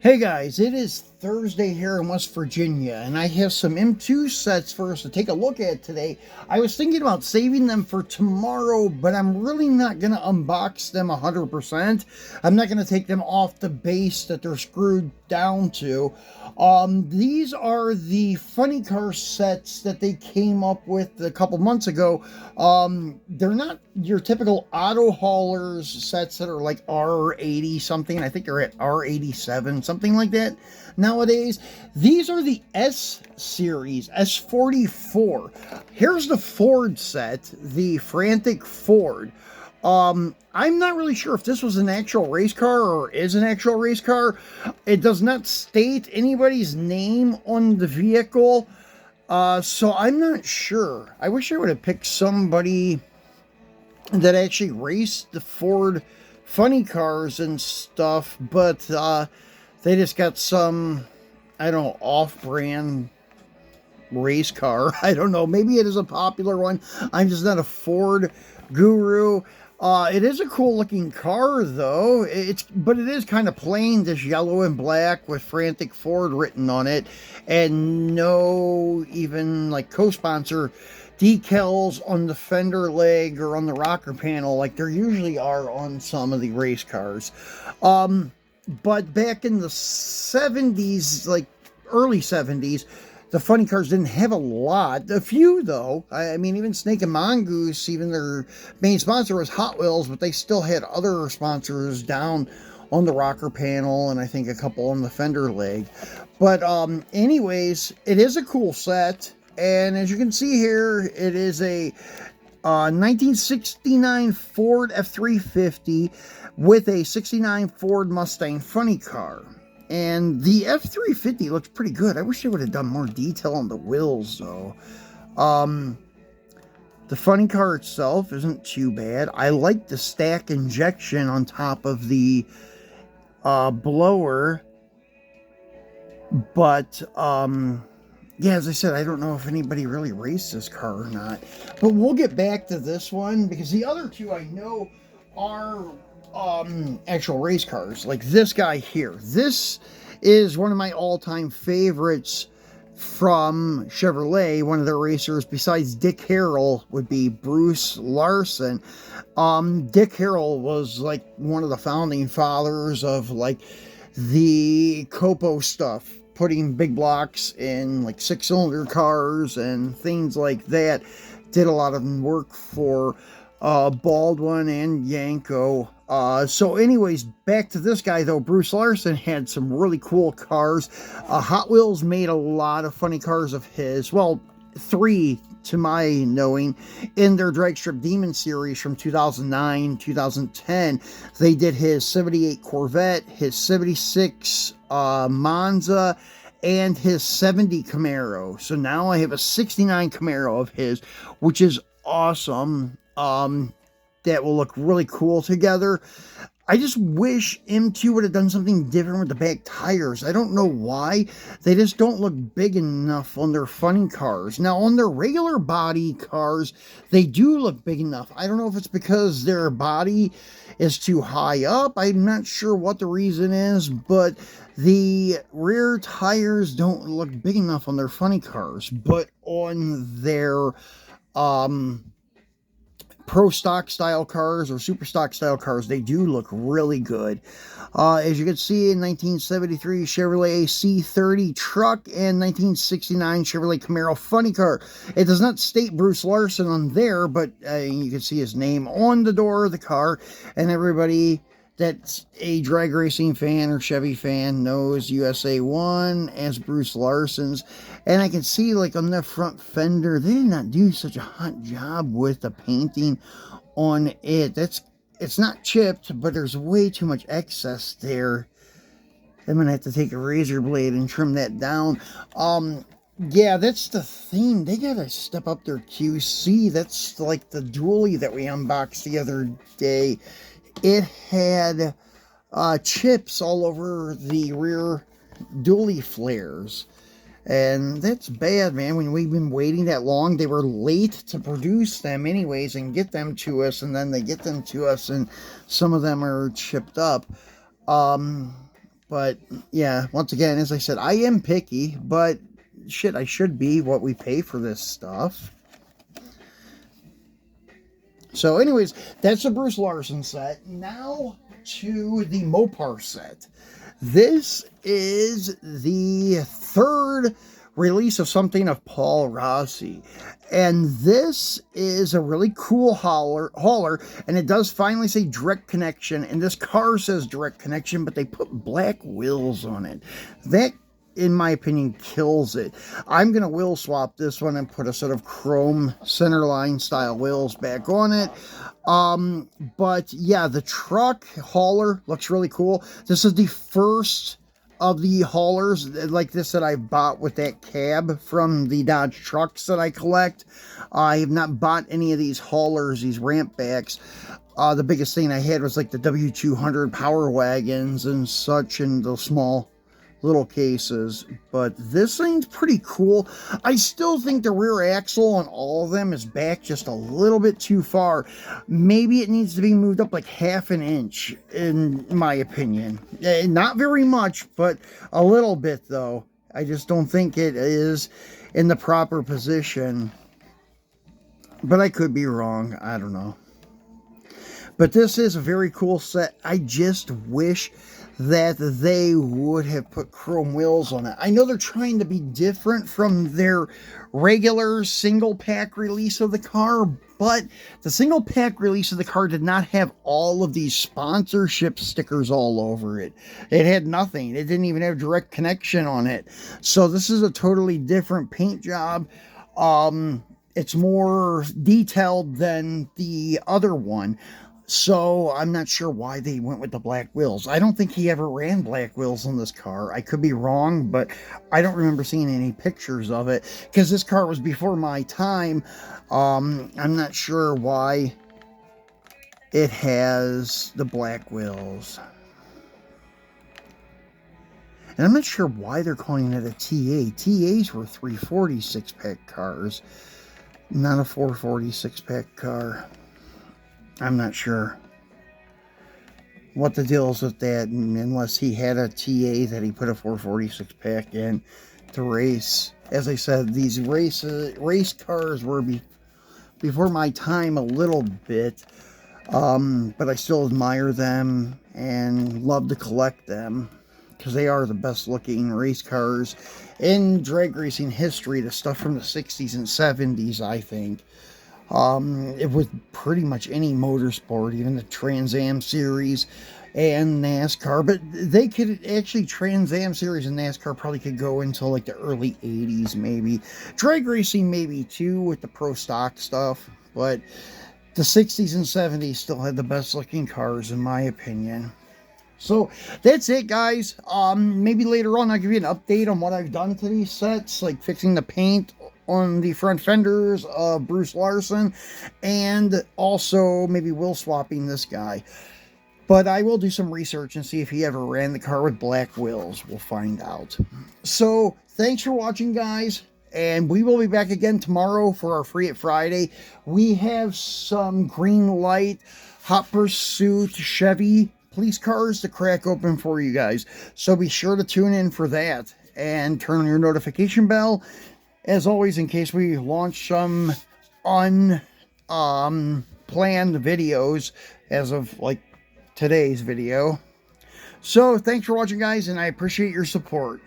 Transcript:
Hey guys, it is Thursday here in West Virginia, and I have some M2 sets for us to take a look at today. I was thinking about saving them for tomorrow, but I'm really not going to unbox them 100%. I'm not going to take them off the base that they're screwed down to. These are the funny car sets that they came up with a couple months ago. They're not your typical auto haulers sets that are like R80 something. I think they're at R87, something like that nowadays. These are the S series, S44. Here's the Ford set, the Frantic Ford. I'm not really sure if this was an actual race car or is an actual race car. It does not state anybody's name on the vehicle. So I'm not sure. I wish I would have picked somebody that actually raced the Ford funny cars and stuff, but they just got some, I don't know, off-brand race car. I don't know. Maybe it is a popular one. I'm just not a Ford guru. It is a cool looking car though. But it is kind of plain, just yellow and black with Frantic Ford written on it, and no even like co-sponsor decals on the fender leg or on the rocker panel like there usually are on some of the race cars. But back in the 70s, like early 70s, the funny cars didn't have a lot. A few, though. I mean, even Snake and Mongoose, even their main sponsor was Hot Wheels, but they still had other sponsors down on the rocker panel, and I think a couple on the fender leg. But anyways, it is a cool set. And as you can see here, it is a 1969 Ford F350 with a 69 Ford Mustang funny car. And the F350 looks pretty good. I wish they would have done more detail on the wheels, though. The funny car itself isn't too bad. I like the stack injection on top of the blower. But, yeah, as I said, I don't know if anybody really raced this car or not. But we'll get back to this one, because the other two I know are actual race cars, like this guy here. This is one of my all-time favorites from Chevrolet. One of their racers besides Dick Harrell would be Bruce Larson. Dick Harrell was like one of the founding fathers of like the Copo stuff, putting big blocks in like 6-cylinder cars and things like that. Did a lot of work for Baldwin and Yanko. So anyways, back to this guy though. Bruce Larson had some really cool cars. Hot Wheels made a lot of funny cars of his. Well, 3 to my knowing, in their Drag Strip Demon series from 2009, 2010. They did his 78 Corvette, his 76 Monza, and his 70 Camaro. So now I have a 69 Camaro of his, which is awesome. That will look really cool together. I just wish M2 would have done something different with the back tires. I don't know why. They just don't look big enough on their funny cars. Now, on their regular body cars, they do look big enough. I don't know if it's because their body is too high up. I'm not sure what the reason is, but the rear tires don't look big enough on their funny cars. But on their pro stock style cars or super stock style cars, they do look really good. As you can see, in 1973 Chevrolet C30 truck and 1969 Chevrolet Camaro funny car. It does not state Bruce Larson on there, but you can see his name on the door of the car, and everybody that's a drag racing fan or Chevy fan knows USA 1 as Bruce Larson's. And I can see, like, on the front fender, they did not do such a hot job with the painting on it. It's not chipped, but there's way too much excess there. I'm gonna have to take a razor blade and trim that down. Yeah, that's the thing. They gotta step up their QC. That's like the dually that we unboxed the other day. It had chips all over the rear dually flares. And that's bad, man. When we've been waiting that long, they were late to produce them anyways and get them to us. And then they get them to us and some of them are chipped up. But yeah, once again, as I said, I am picky, but shit, I should be what we pay for this stuff. So anyways, that's the Bruce Larson set. Now to the Mopar set. This is the third release of something of Paul Rosi. And this is a really cool hauler, and it does finally say direct connection, and this car says direct connection, but they put black wheels on it. That, in my opinion, kills it. I'm going to wheel swap this one and put a set of chrome centerline style wheels back on it. But yeah, the truck hauler looks really cool. This is the first of the haulers like this that I bought with that cab from the Dodge trucks that I collect. I have not bought any of these haulers, these ramp backs. The biggest thing I had was like the W200 power wagons and such, and the small little cases, but this thing's pretty cool. I still think the rear axle on all of them is back just a little bit too far. Maybe it needs to be moved up like half an inch, in my opinion. Not very much, but a little bit though. I just don't think it is in the proper position, but I could be wrong. I don't know. But this is a very cool set. I just wish that they would have put chrome wheels on it. I know they're trying to be different from their regular single pack release of the car, but the single pack release of the car did not have all of these sponsorship stickers all over it. It had nothing. It didn't even have direct connection on it. So this is a totally different paint job. It's more detailed than the other one. So I'm not sure why they went with the black wheels. I don't think he ever ran black wheels on this car. I could be wrong, but I don't remember seeing any pictures of it because this car was before my time. I'm not sure why it has the black wheels. And I'm not sure why they're calling it a TA. TAs were 340 six-pack cars, not a 440 six-pack car. I'm not sure what the deal is with that, unless he had a TA that he put a 446 pack in to race. As I said, these race cars were before my time a little bit, but I still admire them and love to collect them because they are the best looking race cars in drag racing history. The stuff from the 60s and 70s, I think. It was pretty much any motorsport, even the Trans Am series and NASCAR, but they could actually, Trans Am series and NASCAR probably could go until like the early 80s maybe. Drag racing maybe too with the pro stock stuff, but the 60s and 70s still had the best looking cars in my opinion. So that's it, guys. Maybe later on I'll give you an update on what I've done to these sets, like fixing the paint on the front fenders of Bruce Larson, and also maybe wheel swapping this guy. But I will do some research and see if he ever ran the car with black wheels. We'll find out. So thanks for watching, guys, and we will be back again tomorrow for our Free It Friday. We have some green light Hot Pursuit Chevy police cars to crack open for you guys, so be sure to tune in for that and turn on your notification bell, as always, in case we launch some unplanned videos as of like today's video. So thanks for watching, guys, and I appreciate your support.